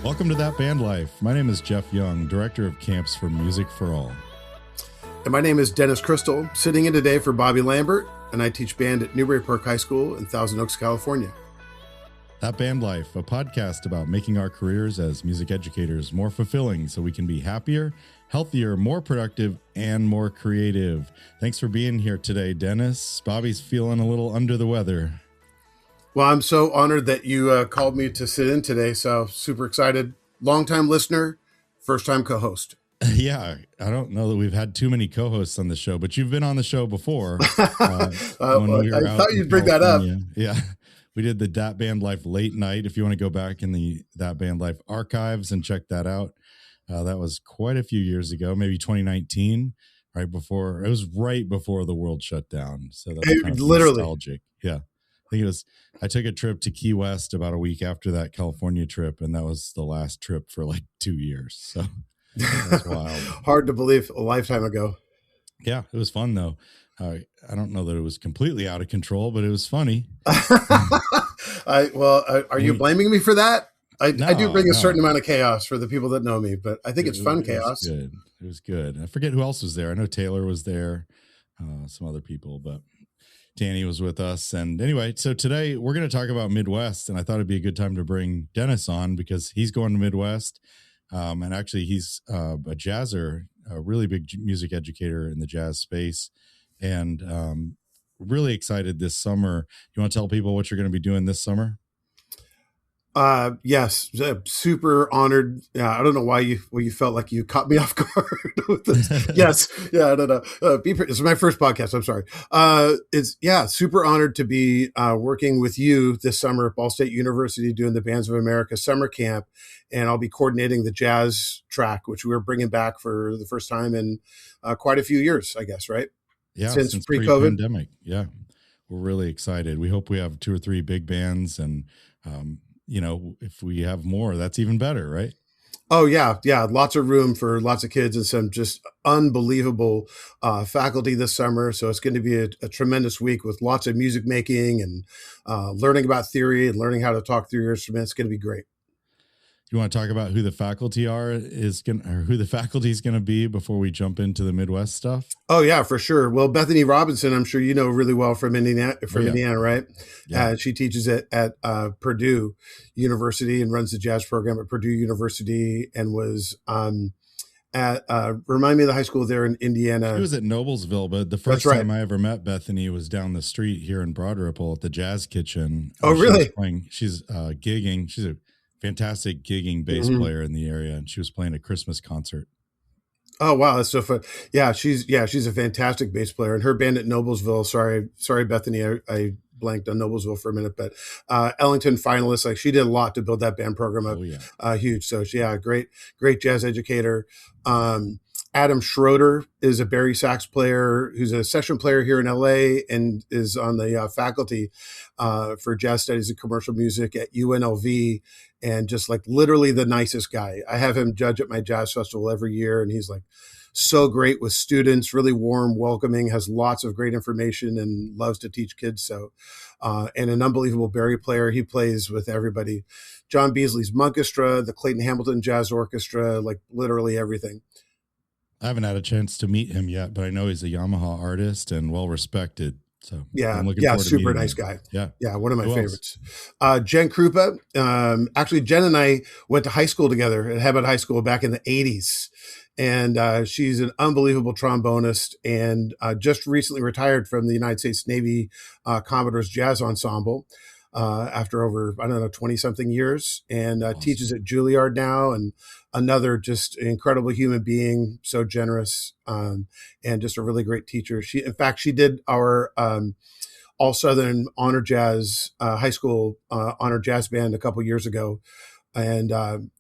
Welcome to That Band Life. My name is Jeff Young, Director of Camps for Music for All. And my name is Dennis Crystal, sitting in today for Bobby Lambert, and I teach band at Newbury Park High School in Thousand Oaks, California. That Band Life, a podcast about making our careers as music educators more fulfilling so we can be happier, healthier, more productive, and more creative. Thanks for being here today, Dennis. Bobby's feeling a little under the weather. Well, I'm so honored that you called me to sit in today, so super excited. Long-time listener, first-time co-host. Yeah, I don't know that we've had too many co-hosts on the show, but you've been on the show before. I thought you'd bring that up. Yeah, we did the That Band Life late night. If you want to go back in the That Band Life archives and check that out, that was quite a few years ago, maybe 2019, right before the world shut down. So that's kind of literally nostalgic. Yeah. I think I took a trip to Key West about a week after that California trip, and that was the last trip for like 2 years. So that's wild. Hard to believe, a lifetime ago. Yeah, it was fun though. I don't know that it was completely out of control, but it was funny. Are you blaming me for that? I do bring a certain amount of chaos for the people that know me, but I think it's fun chaos. It was good. I forget who else was there. I know Taylor was there, some other people, but Danny was with us. And anyway, so today we're going to talk about Midwest, and I thought it'd be a good time to bring Dennis on because he's going to Midwest. And actually he's a jazzer, a really big music educator in the jazz space, and really excited this summer. You want to tell people what you're going to be doing this summer? Yes, super honored. I don't know why you felt like you caught me off guard with this. Yes. Yeah, no. This is my first podcast. I'm sorry. It's super honored to be working with you this summer at Ball State University doing the Bands of America summer camp. And I'll be coordinating the jazz track, which we're bringing back for the first time in quite a few years, I guess, right? Yeah. Since pre-pandemic. Yeah. We're really excited. We hope we have 2 or 3 big bands, and, if we have more, that's even better, right? Oh, yeah. Yeah. Lots of room for lots of kids and some just unbelievable faculty this summer. So it's going to be a tremendous week with lots of music making and learning about theory and learning how to talk through your instrument. It's going to be great. You want to talk about who the faculty who the faculty is going to be before we jump into the Midwest stuff? Oh yeah, for sure. Well, Bethany Robinson, I'm sure you know really well from Indiana, Indiana, right? Yeah. She teaches at Purdue University and runs the jazz program at Purdue University, and was at remind me of the high school there in Indiana. She was at Noblesville, but the first time I ever met Bethany was down the street here in Broad Ripple at the Jazz Kitchen. Oh, really? She's gigging. She's a fantastic gigging bass player in the area, and she was playing a Christmas concert. Oh wow, that's so fun! Yeah, she's a fantastic bass player, and her band at Noblesville. Sorry, Bethany, I blanked on Noblesville for a minute, but Ellington finalist. Like, she did a lot to build that band program up. Oh, yeah. Huge. So great jazz educator. Adam Schroeder is a Barry sax player who's a session player here in LA and is on the faculty for jazz studies and commercial music at UNLV, and just like literally the nicest guy. I have him judge at my jazz festival every year, and he's like so great with students, really warm, welcoming, has lots of great information and loves to teach kids. So, and an unbelievable Barry player. He plays with everybody. John Beasley's Monkestra, the Clayton Hamilton Jazz Orchestra, like literally everything. I haven't had a chance to meet him yet, but I know he's a Yamaha artist and So well-respected. super nice guy. Yeah. One of my favorites. Jen Krupa. Actually, Jen and I went to high school together at Hebert High School back in the 80s. And she's an unbelievable trombonist, and just recently retired from the United States Navy Commodore's Jazz Ensemble after over, 20-something years, and awesome. Teaches at Juilliard now, and another just incredible human being, so generous, and just a really great teacher. She did our All Southern Honor Jazz High School Honor Jazz Band a couple years ago, and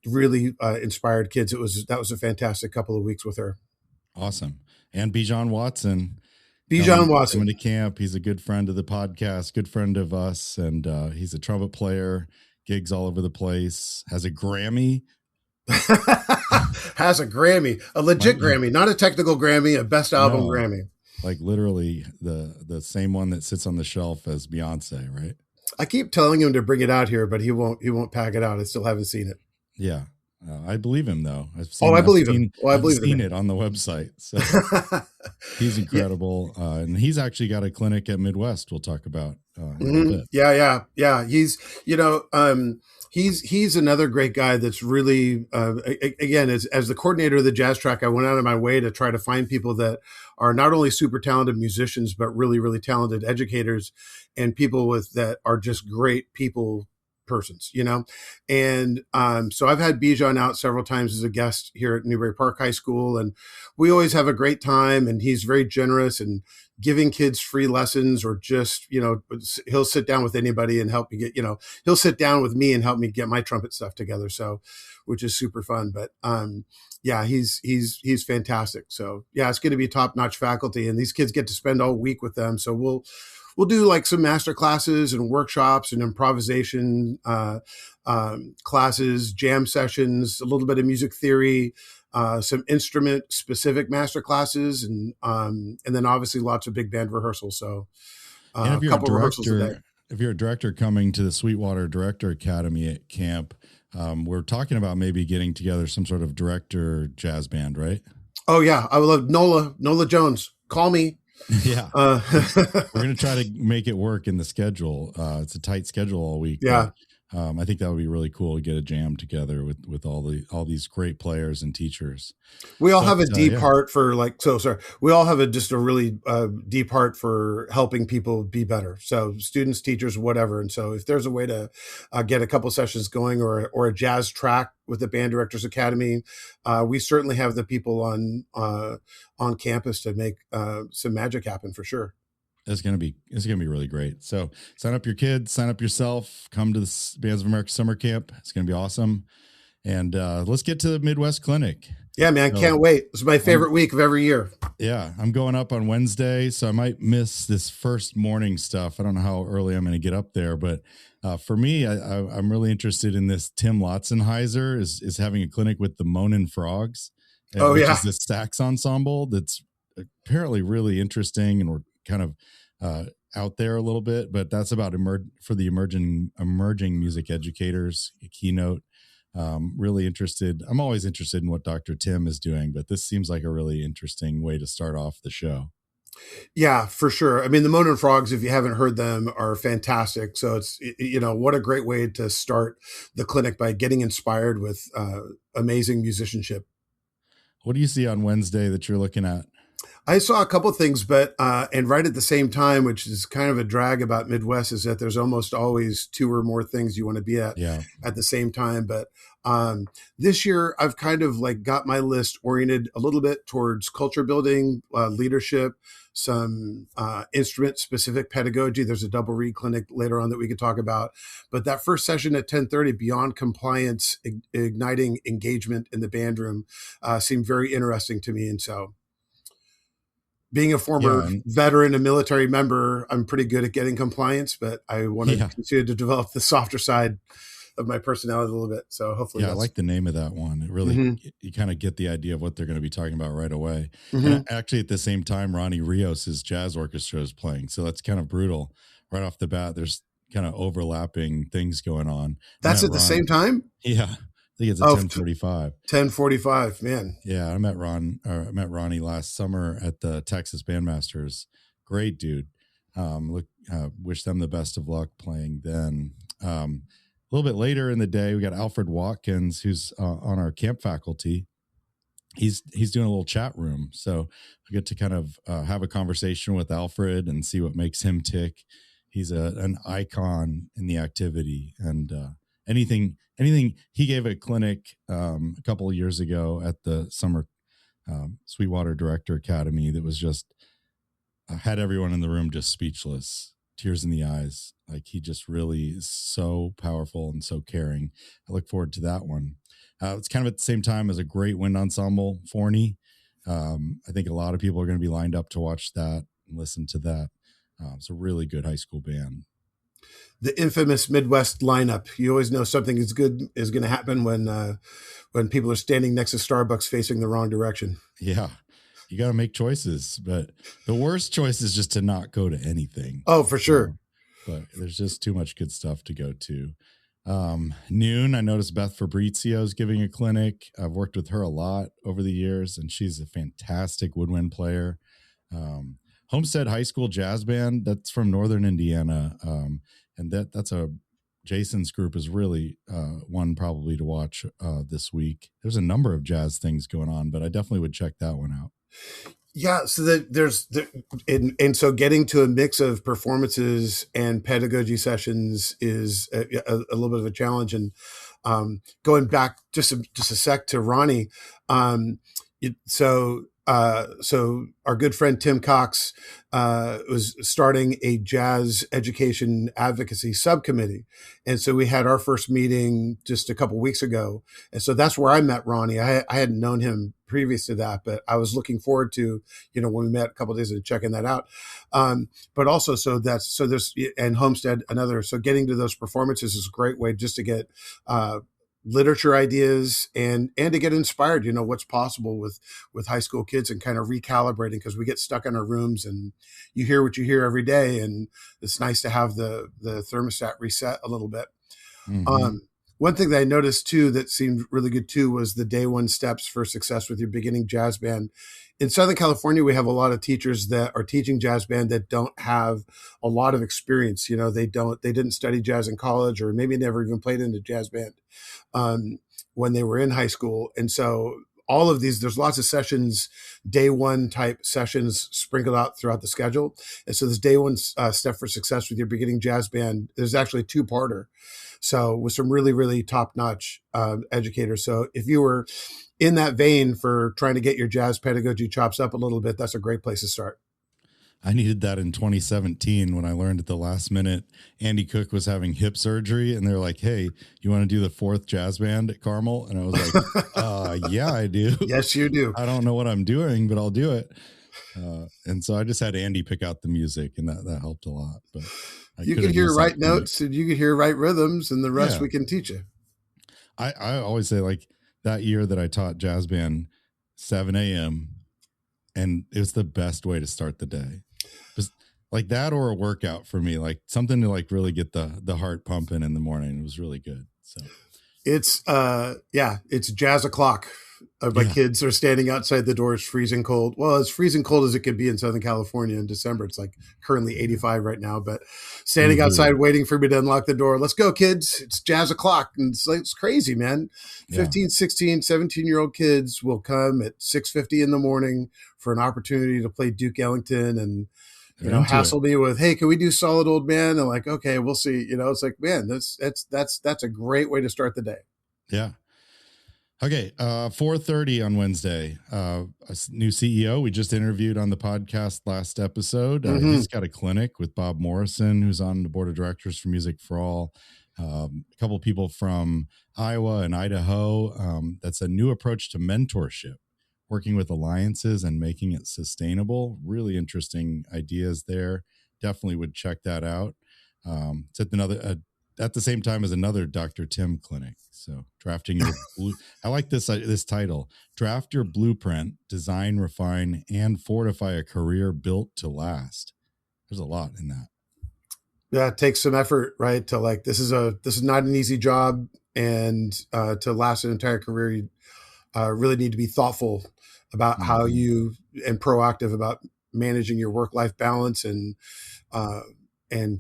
really inspired kids. That was a fantastic couple of weeks with her. Awesome. And Bijan Watson. Coming to camp. He's a good friend of the podcast, good friend of us, and he's a trumpet player, gigs all over the place, has a Grammy. Has a Grammy, a legit Grammy, not a technical Grammy, a best album Grammy. Like literally the same one that sits on the shelf as Beyonce, right? I keep telling him to bring it out here, but he won't pack it out. I still haven't seen it. Yeah. I believe him though. Oh, I believe him. Oh, I I've believe the seen man. it on the website. So he's Yeah. incredible. And he's actually got a clinic at Midwest we'll talk about in a little Hmm. bit. Yeah, yeah, yeah. He's, he's another great guy that's really, again, as the coordinator of the jazz track, I went out of my way to try to find people that are not only super talented musicians, but really, really talented educators and people with that are just great people persons, And so I've had Bijan out several times as a guest here at Newbury Park High School, and we always have a great time. And he's very generous and giving kids free lessons, or just, he'll sit down with anybody and help me get, he'll sit down with me and help me get my trumpet stuff together. So, which is super fun. But yeah, he's fantastic. So yeah, it's going to be top notch faculty, and these kids get to spend all week with them. So we'll do like some master classes and workshops and improvisation classes, jam sessions, a little bit of music theory, some instrument specific master classes, and then obviously lots of big band rehearsals. So And a couple rehearsals a day. if you're a director coming to the Sweetwater Director Academy at camp, we're talking about maybe getting together some sort of director jazz band, right? Oh yeah, I would love Nola Jones. Call me. Yeah. We're going to try to make it work in the schedule. It's a tight schedule all week. Yeah. But, I think that would be really cool to get a jam together with all these great players and teachers. We all have a deep yeah. heart for we all have just a really deep heart for helping people be better. So students, teachers, whatever. And so if there's a way to get a couple sessions going, or a jazz track with the Band Directors Academy, we certainly have the people on campus to make some magic happen for sure. It's gonna be really great. So sign up your kids, sign up yourself, come to the Bands of America summer camp. It's gonna be awesome. And let's get to the Midwest Clinic. Yeah, man, can't wait. It's my favorite week of every year. Yeah, I'm going up on Wednesday, so I might miss this first morning stuff. I don't know how early I'm going to get up there, but for me, I'm really interested in this. Tim Lotzenheiser is having a clinic with the Moanin' Frogs, which is this sax ensemble that's apparently really interesting, and we're kind of out there a little bit, but that's about for the emerging music educators, a keynote. Really interested. I'm always interested in what Dr. Tim is doing, but this seems like a really interesting way to start off the show. Yeah, for sure. I mean, the Moanin' Frogs, if you haven't heard them, are fantastic. So it's, what a great way to start the clinic by getting inspired with amazing musicianship. What do you see on Wednesday that you're looking at? I saw a couple things, but and right at the same time, which is kind of a drag about Midwest, is that there's almost always two or more things you want to be at at the same time. But this year, I've kind of like got my list oriented a little bit towards culture building, leadership, some instrument specific pedagogy. There's a double reed clinic later on that we could talk about. But that first session at 10:30, Beyond Compliance, Igniting Engagement in the Band Room, seemed very interesting to me. And so, being a former veteran and military member, I'm pretty good at getting compliance, but I want to continue to develop the softer side of my personality a little bit. So hopefully, I like the name of that one. It really, you kind of get the idea of what they're going to be talking about right away. And actually, at the same time, Ronnie Rios's jazz orchestra is playing, so that's kind of brutal right off the bat. There's kind of overlapping things going on. That's at the same time. Yeah. I think it's at 10:45. 10:45, man. Yeah, I met Ronnie last summer at the Texas Bandmasters. Great dude. Wish them the best of luck playing then. A little bit later in the day, we got Alfred Watkins, who's on our camp faculty. He's doing a little chat room, so I get to kind of have a conversation with Alfred and see what makes him tick. He's an icon in the activity, and anything. He gave a clinic a couple of years ago at the summer Sweetwater Director Academy that was just had everyone in the room just speechless, tears in the eyes. Like, he just really is so powerful and so caring. I look forward to that one. It's kind of at the same time as a great wind ensemble, Forney. I think a lot of people are going to be lined up to watch that and listen to that. It's a really good high school band. The infamous Midwest lineup. You always know something is good is going to happen when people are standing next to Starbucks facing the wrong direction. Yeah, you got to make choices, but the worst choice is just to not go to anything. Oh, for sure. But there's just too much good stuff to go to. Noon, I noticed Beth Fabrizio is giving a clinic. I've worked with her a lot over the years, and she's a fantastic woodwind player. Um, Homestead High School Jazz Band, that's from Northern Indiana. And that's a Jason's group is really one probably to watch this week. There's a number of jazz things going on, but I definitely would check that one out. Yeah, so and so getting to a mix of performances and pedagogy sessions is a little bit of a challenge. And going back just a sec to Ronnie, um, so our good friend Tim Cox was starting a jazz education advocacy subcommittee, and so we had our first meeting just a couple weeks ago, and so that's where I met Ronnie. I hadn't known him previous to that, but I was looking forward to when we met a couple of days ago checking that out. But also, so there's and Homestead another. So getting to those performances is a great way just to get literature ideas and to get inspired, what's possible with high school kids, and kind of recalibrating, because we get stuck in our rooms and you hear what you hear every day, and it's nice to have the thermostat reset a little bit. Mm-hmm. One thing that I noticed too that seemed really good too was the day one steps for success with your beginning jazz band. In Southern California, we have a lot of teachers that are teaching jazz band that don't have a lot of experience. They didn't study jazz in college, or maybe never even played in a jazz band when they were in high school. And so all of these, there's lots of sessions, day one type sessions sprinkled out throughout the schedule. And so this day one step for success with your beginning jazz band, there's actually a two-parter. So with some really, really top-notch educators. So if you were in that vein for trying to get your jazz pedagogy chops up a little bit, that's a great place to start. I needed that in 2017 when I learned at the last minute Andy Cook was having hip surgery, and they're like, "Hey, you want to do the 4th jazz band at Carmel?" And I was like, "Yeah, I do." Yes, you do. I don't know what I'm doing, but I'll do it. And so I just had Andy pick out the music, and that helped a lot. But you could hear right notes, and you could hear right rhythms, and the rest we can teach you. I always say, like, that year that I taught jazz band, 7 a.m., and it was the best way to start the day. Just like that, or a workout for me, like something to like really get the heart pumping in the morning. It was really good. So it's it's jazz o'clock. My kids are standing outside the door. It's freezing cold. Well, as freezing cold as it could be in Southern California in December. It's like currently 85 right now, but standing outside waiting for me to unlock the door. Let's go, kids. It's jazz o'clock. And it's crazy, man. 15, 16, 17-year-old kids will come at 6:50 in the morning for an opportunity to play Duke Ellington and hassle me with, "Hey, can we do Solid Old Man?" And like, okay, we'll see. It's like, man, that's a great way to start the day. Yeah. Okay, 4:30 on Wednesday. A new CEO we just interviewed on the podcast last episode. He's got a clinic with Bob Morrison, who's on the board of directors for Music for All. A couple of people from Iowa and Idaho. That's a new approach to mentorship, working with alliances and making it sustainable. Really interesting ideas there. Definitely would check that out. It's at the same time as another Dr. Tim clinic. So drafting your I like this title: Draft Your Blueprint, Design, Refine, and Fortify a Career Built to Last. There's a lot in that. Yeah, it takes some effort, right? To like, this is not an easy job, and to last an entire career, you really need to be thoughtful about how you, and proactive about managing your work-life balance and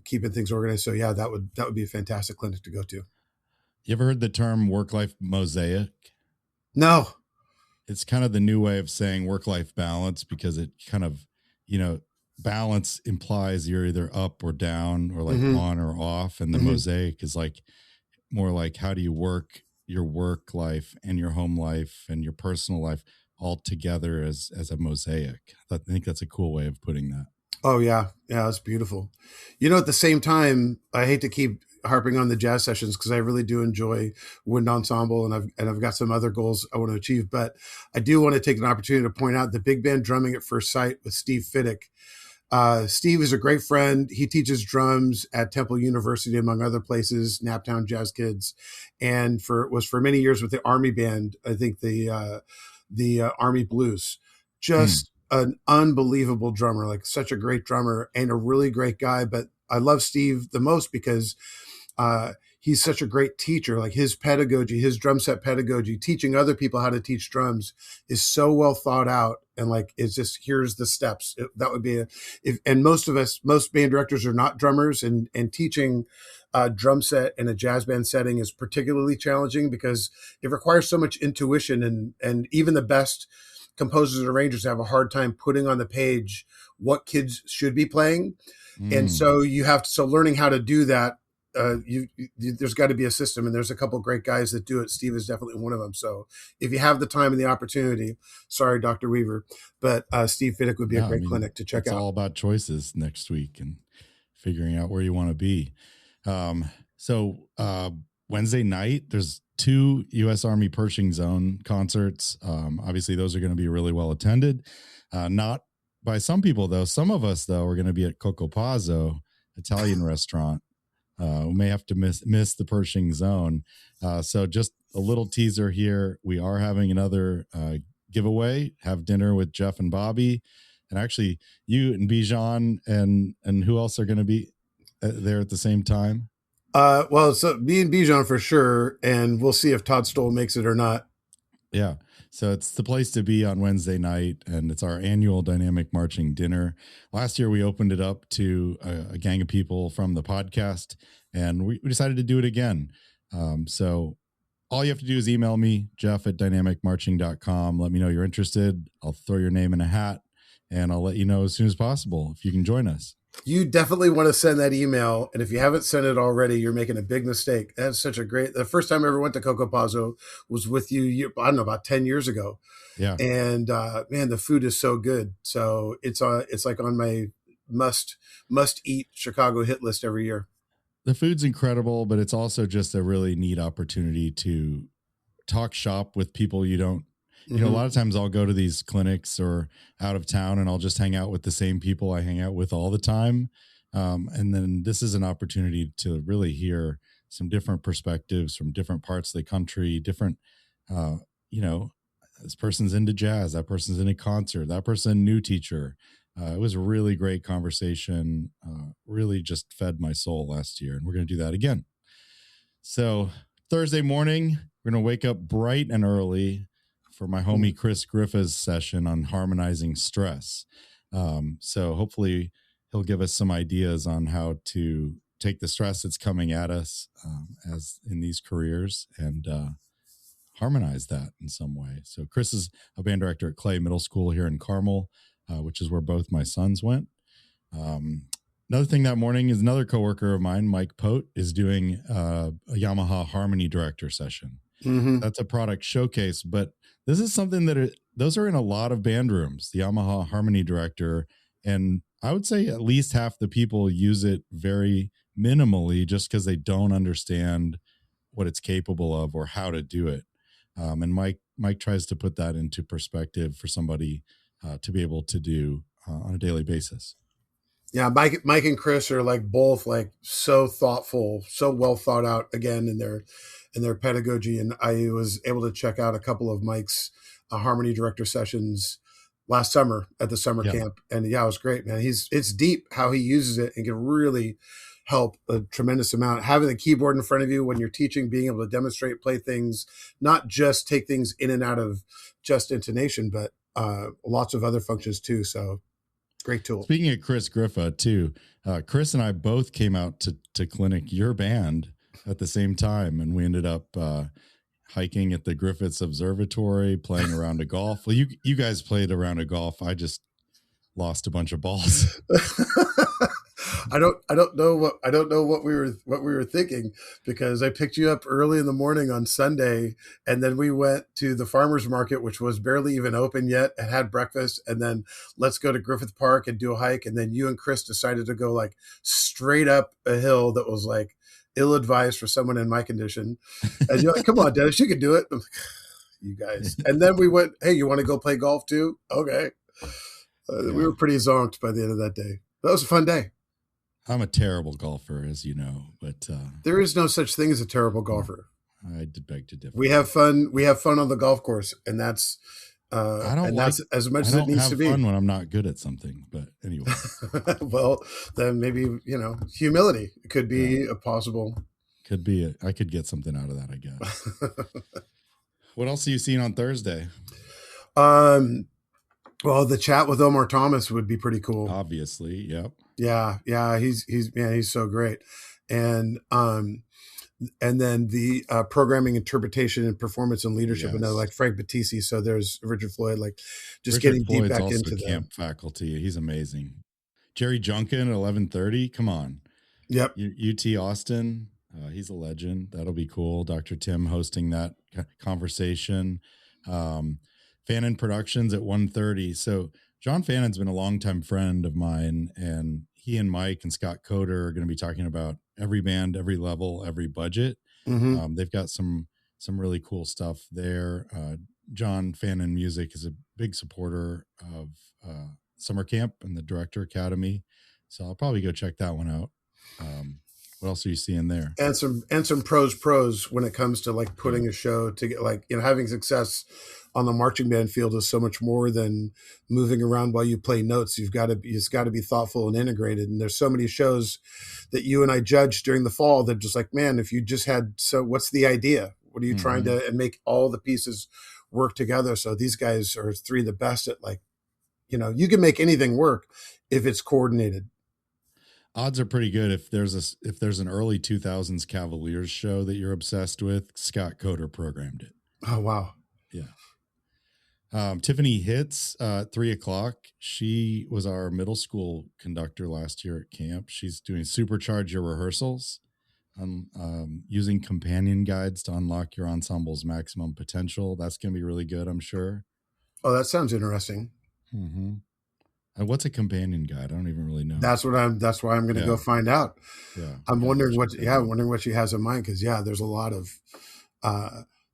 keeping things organized. So yeah, that would be a fantastic clinic to go to. You ever heard the term work-life mosaic? No. It's kind of the new way of saying work-life balance, because it kind of, balance implies you're either up or down, or like on or off. And the mosaic is like more like, how do you work your work life and your home life and your personal life all together as a mosaic? I think that's a cool way of putting that. Oh yeah. Yeah. That's beautiful. At the same time, I hate to keep harping on the jazz sessions, because I really do enjoy wind ensemble, and I've got some other goals I want to achieve, but I do want to take an opportunity to point out the big band drumming at first sight with Steve Fiddick. Steve is a great friend. He teaches drums at Temple University, among other places, Naptown Jazz Kids, and was for many years with the Army Band. I think the Army Blues. Just an unbelievable drummer, like such a great drummer and a really great guy. But I love Steve the most because he's such a great teacher. Like his pedagogy, his drum set pedagogy, teaching other people how to teach drums is so well thought out. And like, it's just, here's the steps. That would be and most band directors are not drummers, and teaching drum set in a jazz band setting is particularly challenging because it requires so much intuition, and even the best composers and arrangers have a hard time putting on the page what kids should be playing. And so learning how to do that, there's got to be a system, and there's a couple of great guys that do it. Steve is definitely one of them. So if you have the time and the opportunity, sorry, Dr. Weaver, but Steve Fiddick would be a great clinic to check out. It's all about choices next week and figuring out where you want to be. So Wednesday night, there's 2 U.S. Army Pershing Zone concerts. Obviously, those are going to be really well attended. Not by some people, though. Some of us, though, are going to be at Coco Pazzo Italian restaurant. We may have to miss the Pershing Zone. So just a little teaser here. We are having another giveaway. Have dinner with Jeff and Bobby. And actually, you and Bijan and who else are going to be there at the same time? Well, so me and Bijan for sure, and we'll see if Todd Stoll makes it or not. Yeah. So it's the place to be on Wednesday night, and it's our annual dynamic marching dinner. Last year, we opened it up to a gang of people from the podcast, and we decided to do it again. So all you have to do is email me, jeff@dynamicmarching.com. Let me know you're interested. I'll throw your name in a hat, and I'll let you know as soon as possible if you can join us. You definitely want to send that email. And if you haven't sent it already, you're making a big mistake. That's such a great, the first time I ever went to Coco Pazzo was with you, I don't know, about 10 years ago. Yeah. And man, the food is so good. So it's like on my must eat Chicago hit list every year. The food's incredible, but it's also just a really neat opportunity to talk shop with people you don't, you know, a lot of times I'll go to these clinics or out of town and I'll just hang out with the same people I hang out with all the time. And then this is an opportunity to really hear some different perspectives from different parts of the country, different, you know, this person's into jazz, that person's into concert, that person, new teacher. It was a really great conversation, really just fed my soul last year. And we're going to do that again. So Thursday morning, we're going to wake up bright and early for my homie Chris Griffith's session on harmonizing stress. So hopefully he'll give us some ideas on how to take the stress that's coming at us as in these careers and harmonize that in some way. So Chris is a band director at Clay Middle School here in Carmel, which is where both my sons went. Another thing that morning is another coworker of mine, Mike Pote, is doing a Yamaha Harmony Director session. That's a product showcase, but this is something that those are in a lot of band rooms, the Yamaha Harmony Director. And I would say at least half the people use it very minimally just because they don't understand what it's capable of or how to do it. And Mike tries to put that into perspective for somebody to be able to do on a daily basis. Yeah, Mike and Chris are like both like so thoughtful, so well thought out again in their pedagogy. And I was able to check out a couple of Mike's Harmony Director sessions last summer at the summer camp. And yeah, it was great, man. It's deep how he uses it and can really help a tremendous amount. Having the keyboard in front of you when you're teaching, being able to demonstrate, play things, not just take things in and out of just intonation, but lots of other functions too. So great tool. Speaking of Chris Griffa too, Chris and I both came out to clinic your band at the same time. And we ended up hiking at the Griffiths Observatory, playing a round of golf. Well, you guys played a round of golf. I just lost a bunch of balls. I don't know what we were thinking, because I picked you up early in the morning on Sunday, and then we went to the farmers market, which was barely even open yet, and had breakfast, and then let's go to Griffith Park and do a hike. And then you and Chris decided to go like straight up a hill that was like ill-advised for someone in my condition. And you're like, come on, Dennis, you can do it. I'm like, you guys. And then we went, hey, you want to go play golf too? Okay. We were pretty zonked by the end of that day. That was a fun day. I'm a terrible golfer, as you know, but there is no such thing as a terrible golfer. I did beg to differ. We have fun. We have fun on the golf course, and that's that's as much as it needs to be. I don't have fun when I'm not good at something, but anyway. Well, then maybe humility could be a possible. Could be. I could get something out of that, I guess. What else are you seeing on Thursday? Well, the chat with Omar Thomas would be pretty cool. Obviously, yep. Yeah. He's so great. And then the programming, interpretation, and performance and leadership. Yes. And like Frank Battisti. So there's Richard Floyd, like just Richard getting Floyd's deep back also into camp faculty. He's amazing. Jerry Junkin at 11:30. Come on. Yep. UT Austin. He's a legend. That'll be cool. Dr. Tim hosting that conversation. Fannin Productions at 1:30. So John Fannon's been a longtime friend of mine, and he and Mike and Scott Coder are going to be talking about every band, every level, every budget. Mm-hmm. They've got some really cool stuff there. John Fannin Music is a big supporter of summer camp and the Director Academy, so I'll probably go check that one out. What else are you seeing there? And some pros when it comes to like putting a show to get, like, having success on the marching band field is so much more than moving around while you play notes. You just got to be thoughtful and integrated. And there's so many shows that you and I judge during the fall that just like, man, if you just had, so what's the idea? What are you trying to, and make all the pieces work together? So these guys are three of the best at, like, you can make anything work if it's coordinated. Odds are pretty good if there's an early 2000s Cavaliers show that you're obsessed with. Scott Coder programmed it. Oh wow, yeah. Tiffany Hitz, 3:00. She was our middle school conductor last year at camp. She's doing Supercharge Your Rehearsals, using companion guides to unlock your ensemble's maximum potential. That's going to be really good, I'm sure. Oh, that sounds interesting. Mm-hmm. And what's a companion guide? I don't even really know. That's why I'm going to go find out. Yeah. I'm wondering what she has in mind. Cause there's a lot of,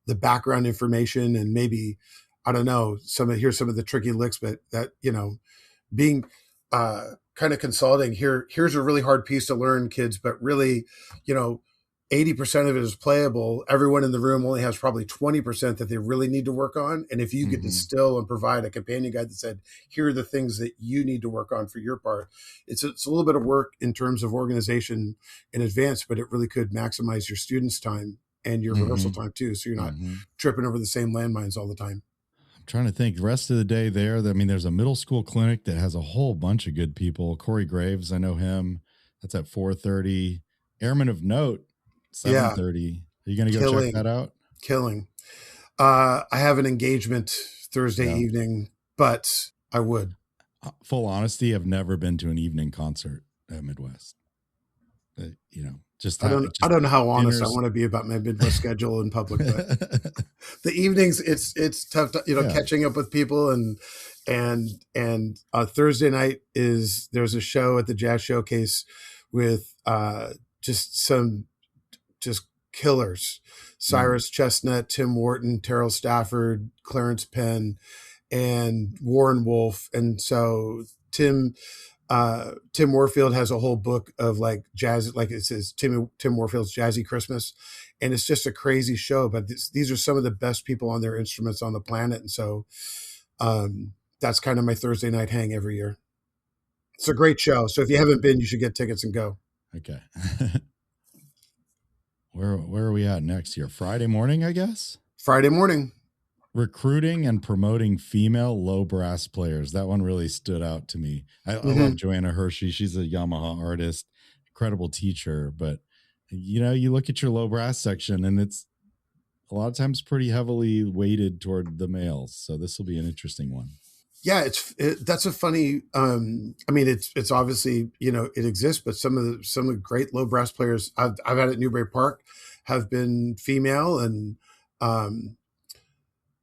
the background information, and maybe, I don't know, here's some of the tricky licks, but that, being, kind of consulting here's a really hard piece to learn, kids, but really, 80% of it is playable. Everyone in the room only has probably 20% that they really need to work on. And if you could distill and provide a companion guide that said, here are the things that you need to work on for your part, it's a little bit of work in terms of organization in advance, but it really could maximize your students' time and your rehearsal time too. So you're not tripping over the same landmines all the time. I'm trying to think the rest of the day there. I mean, there's a middle school clinic that has a whole bunch of good people. Corey Graves, I know him. That's at 4:30. Airman of Note, 7:30. Are you going to go check that out? Killing. I have an engagement Thursday evening, but I would. Full honesty, I've never been to an evening concert at Midwest. I don't know how honest I want to be about my Midwest schedule in public, but the evenings, it's tough to, catching up with people, and Thursday night there's a show at the Jazz Showcase with just killers. Cyrus Chestnut, Tim Wharton, Terrell Stafford, Clarence Penn, and Warren Wolf. And so Tim Warfield has a whole book of like jazz, like it says Tim Warfield's Jazzy Christmas. And it's just a crazy show, but these are some of the best people on their instruments on the planet. And so that's kind of my Thursday night hang every year. It's a great show. So if you haven't been, you should get tickets and go. Okay. Where are we at next year? Friday morning, I guess? Friday morning. Recruiting and promoting female low brass players. That one really stood out to me. I love Joanna Hershey. She's a Yamaha artist, incredible teacher. But, you look at your low brass section and it's a lot of times pretty heavily weighted toward the males. So this will be an interesting one. Yeah, that's a funny. I mean, it's obviously it exists, but some of the great low brass players I've had at Newbury Park have been female, and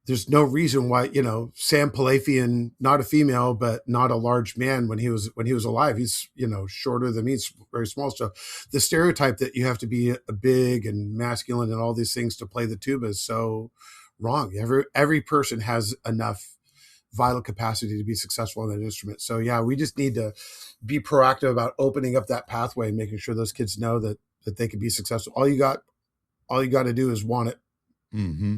there's no reason why Sam Palafian, not a female, but not a large man when he was alive. He's shorter than me, he's very small. So the stereotype that you have to be a big and masculine and all these things to play the tuba is so wrong. Every person has enough vital capacity to be successful on that instrument. So yeah, we just need to be proactive about opening up that pathway and making sure those kids know that they can be successful. All you got to do is want it. Mm-hmm.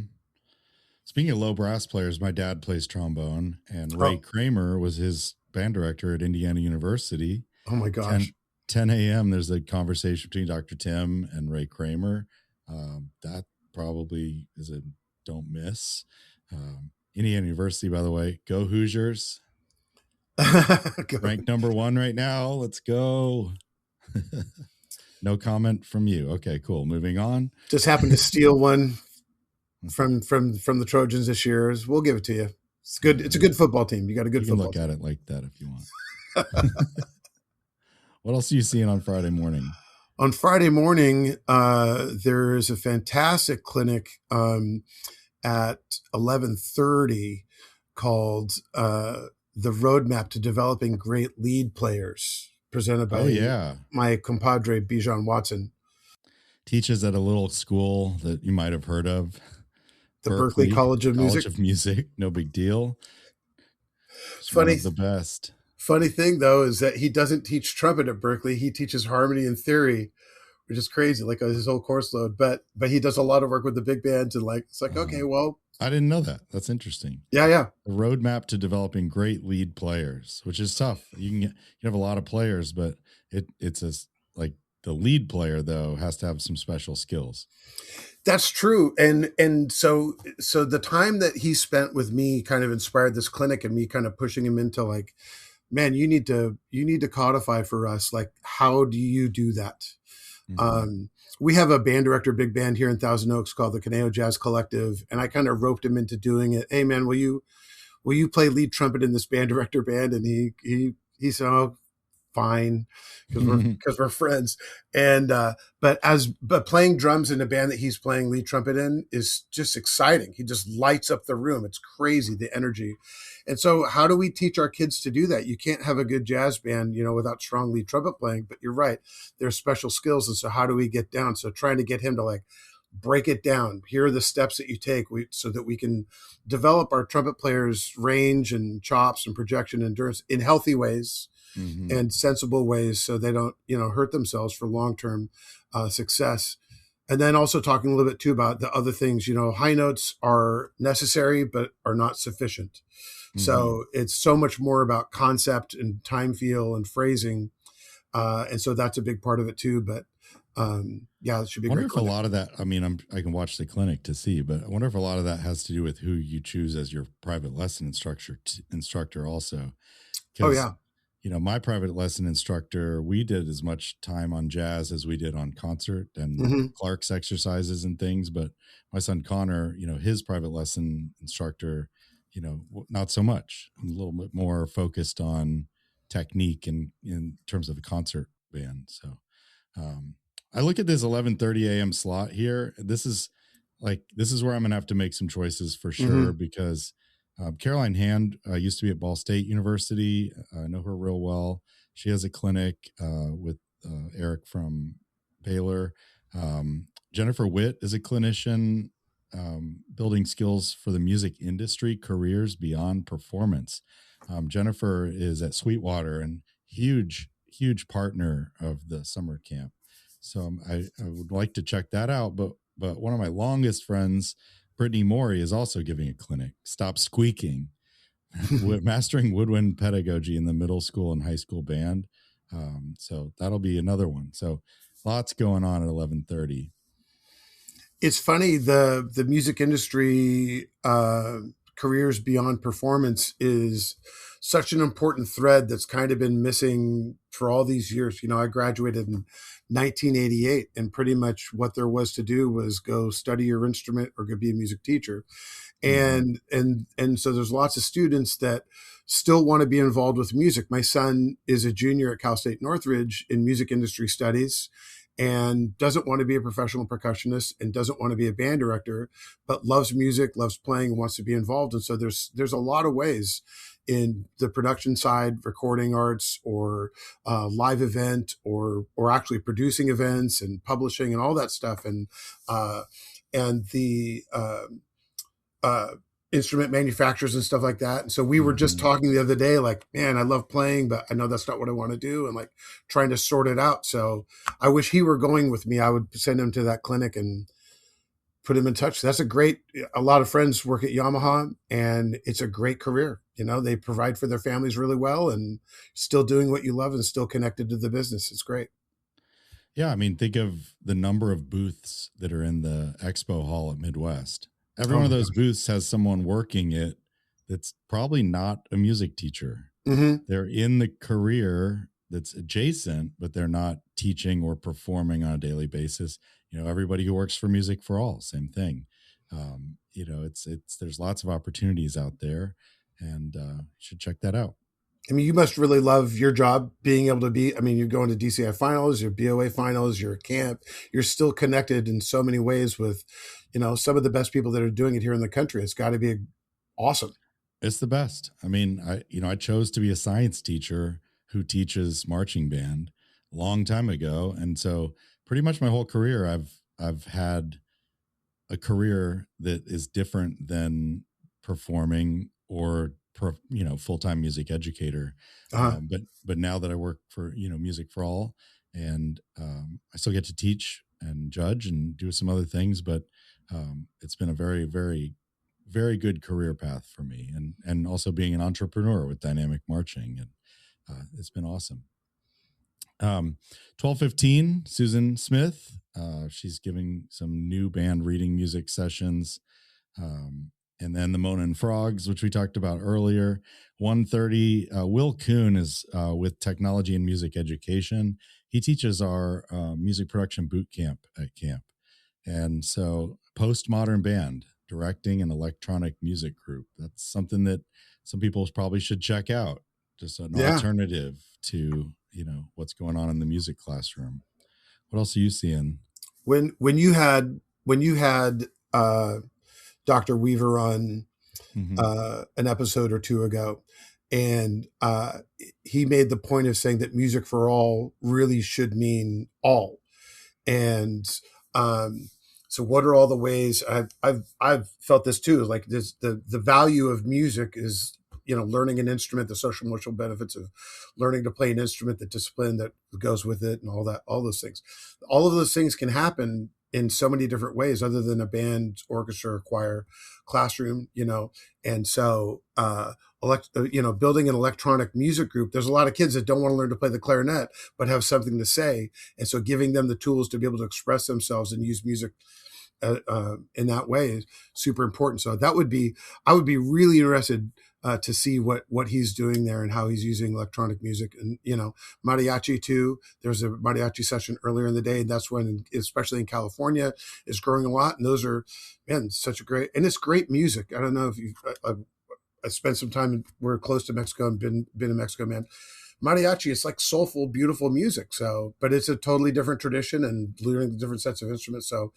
Speaking of low brass players, my dad plays trombone, and Ray Kramer was his band director at Indiana University. Oh my gosh. 10 a.m. there's a conversation between Dr. Tim and Ray Kramer. That probably is a don't miss. Indiana University, by the way, go Hoosiers. Ranked number 1 right now. Let's go. No comment from you. Okay, cool. Moving on. Just happened to steal one from the Trojans this year. We'll give it to you. It's good. It's a good football team. You got a good football team. You can look at it like that if you want. What else are you seeing on Friday morning? On Friday morning, there is a fantastic clinic at 11:30 called The Roadmap to Developing Great Lead Players, presented by my compadre, Bijan Watson. Teaches at a little school that you might have heard of. The Berkeley College of Music. No big deal. It's funny. The best. Funny thing, though, is that he doesn't teach trumpet at Berkeley. He teaches harmony and theory, which is crazy, like his whole course load. But he does a lot of work with the big bands, and it's like, okay, well. I didn't know that. That's interesting. Yeah. A roadmap to developing great lead players, which is tough. You have a lot of players, but it's the lead player, though, has to have some special skills. That's true. And so the time that he spent with me kind of inspired this clinic, and me kind of pushing him into man, you need to codify for us. How do you do that? Mm-hmm. We have a band director, big band here in Thousand Oaks called the Caneo Jazz Collective. And I kind of roped him into doing it. Hey man, will you play lead trumpet in this band director band? And he said, oh, fine, because we're friends. And but playing drums in a band that he's playing lead trumpet in is just exciting. He just lights up the room. It's crazy, the energy. And so how do we teach our kids to do that? You can't have a good jazz band, without strong lead trumpet playing, but you're right. There's special skills. And so how do we get down? So trying to get him to break it down. Here are the steps that you take so that we can develop our trumpet players' range and chops and projection endurance in healthy ways. Mm-hmm. And sensible ways, so they don't, hurt themselves for long-term success. And then also talking a little bit too about the other things. High notes are necessary, but are not sufficient. Mm-hmm. So it's so much more about concept and time feel and phrasing, and so that's a big part of it too. But it should be. I wonder if a lot of that. I mean, I can watch the clinic to see, but I wonder if a lot of that has to do with who you choose as your private lesson instructor also. Oh yeah. My private lesson instructor, we did as much time on jazz as we did on concert and Clark's exercises and things. But my son Connor, his private lesson instructor, not so much. A little bit more focused on technique and in terms of the concert band. So I look at this 11:30 a.m. slot here. This is where I'm gonna have to make some choices for sure, because Caroline Hand used to be at Ball State University. I know her real well. She has a clinic with Eric from Baylor. Jennifer Witt is a clinician building skills for the music industry, careers beyond performance. Jennifer is at Sweetwater and huge partner of the summer camp. So I would like to check that out. But one of my longest friends, Brittany Morey, is also giving a clinic. Stop Squeaking, mastering woodwind pedagogy in the middle school and high school band. So that'll be another one. So lots going on at 11:30. It's funny, the music industry careers beyond performance is such an important thread that's kind of been missing for all these years. I graduated in 1988, and pretty much what there was to do was go study your instrument or go be a music teacher. And so there's lots of students that still want to be involved with music. My son is a junior at Cal State Northridge in music industry studies and doesn't want to be a professional percussionist and doesn't want to be a band director, but loves music, loves playing, and wants to be involved. And so there's a lot of ways in the production side, recording arts, or live event, or actually producing events and publishing and all that stuff, and the instrument manufacturers and stuff like that. And so we were just talking the other day, man, I love playing, but I know that's not what I want to do, and trying to sort it out. So I wish he were going with me. I would send him to that clinic and put him in touch. That's a great. A lot of friends work at Yamaha, and it's a great career. You know, they provide for their families really well, and still doing what you love and still connected to the business. It's great. Yeah, I mean, think of the number of booths that are in the expo hall at Midwest. Every Oh one my of those gosh. booths has someone working it that's probably not a music teacher. Mm-hmm. They're in the career that's adjacent, but they're not teaching or performing on a daily basis. You know, everybody who works for Music for All, same thing. You know, it's there's lots of opportunities out there, and you should check that out. I mean, you must really love your job being able to be. I mean, you're going to DCI finals, your BOA finals, your camp. You're still connected in so many ways with, you know, some of the best people that are doing it here in the country. It's got to be awesome. It's the best. I mean, I chose to be a science teacher who teaches marching band a long time ago, and so pretty much my whole career, I've had a career that is different than performing or full-time music educator. Uh-huh. But now that I work for Music for All, and I still get to teach and judge and do some other things, but it's been a very, very, very good career path for me, and also being an entrepreneur with dynamic marching, and it's been awesome. 12:15, Susan Smith. She's giving some new band reading music sessions. And then the Mona and Frogs, which we talked about earlier. 1:30, Will Kuhn is with Technology and Music Education. He teaches our music production boot camp at camp. And so postmodern band, directing an electronic music group. That's something that some people probably should check out. Just an Yeah. alternative to, what's going on in the music classroom. What else are you seeing? When you had Dr. Weaver on an episode or two ago, and he made the point of saying that Music for All really should mean all. And so what are all the ways I've felt this too, like this, the value of music is, learning an instrument, the social emotional benefits of learning to play an instrument, the discipline that goes with it, and all those things. All of those things can happen in so many different ways other than a band, orchestra, choir, classroom, and so building an electronic music group, there's a lot of kids that don't want to learn to play the clarinet but have something to say, and so giving them the tools to be able to express themselves and use music in that way is super important. So I would be really interested to see what he's doing there and how he's using electronic music. And mariachi too, there's a mariachi session earlier in the day, and that's when, especially in California, is growing a lot. And those are, man, such a great, and it's great music. I don't know if you've I spent some time, we're close to Mexico and been in Mexico, man. Mariachi, it's like soulful, beautiful music. So, but it's a totally different tradition and learning different sets of instruments. So,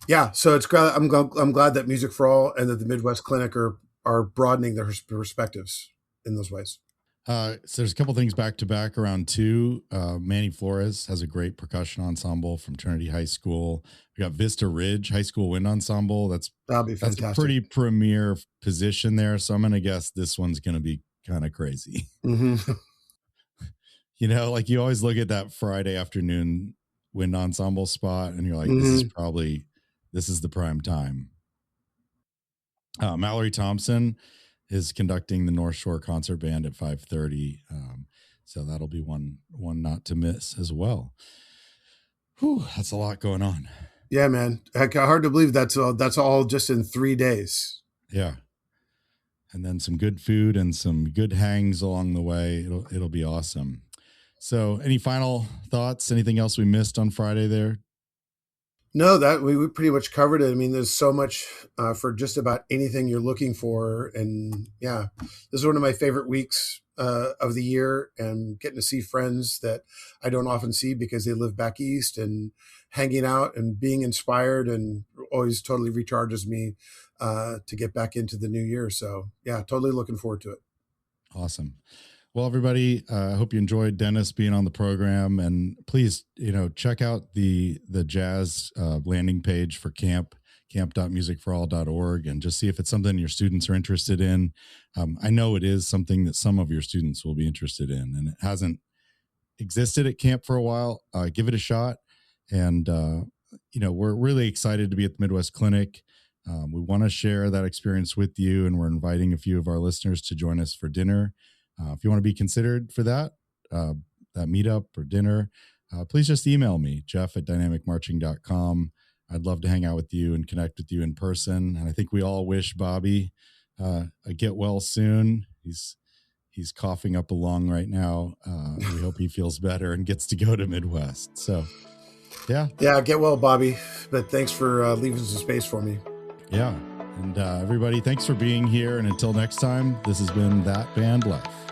yeah. So I'm glad that Music for All and that the Midwest Clinic are broadening their perspectives in those ways. So there's a couple things back to back around two. Manny Flores has a great percussion ensemble from Trinity High School. We got Vista Ridge High School Wind Ensemble. That'll be fantastic. That's a pretty premier position there. So I'm going to guess this one's going to be kind of crazy. Mm-hmm. Like you always look at that Friday afternoon wind ensemble spot and you're like, this is the prime time. Mallory Thompson is conducting the North Shore Concert Band at 5:30. So that'll be one not to miss as well. Whew, that's a lot going on. Yeah, man. Hard to believe that's all just in 3 days. Yeah. And then some good food and some good hangs along the way. It'll be awesome. So any final thoughts? Anything else we missed on Friday there? No, that we pretty much covered it. I mean, there's so much for just about anything you're looking for. And yeah, this is one of my favorite weeks of the year, and getting to see friends that I don't often see because they live back east, and hanging out and being inspired, and always totally recharges me to get back into the new year. So yeah, totally looking forward to it. Awesome. Well, everybody, I hope you enjoyed Dennis being on the program, and please, check out the jazz landing page for camp.musicforall.org, and just see if it's something your students are interested in. I know it is something that some of your students will be interested in, and it hasn't existed at camp for a while. Give it a shot, and we're really excited to be at the Midwest Clinic. We want to share that experience with you, and we're inviting a few of our listeners to join us for dinner. If you want to be considered for that meetup or dinner, please just email me, jeff@dynamicmarching.com. I'd love to hang out with you and connect with you in person. And I think we all wish Bobby a get well soon. He's coughing up a lung right now. We hope he feels better and gets to go to Midwest. So, yeah. Yeah, get well, Bobby. But thanks for leaving some space for me. Yeah. And everybody, thanks for being here. And until next time, this has been That Band Life.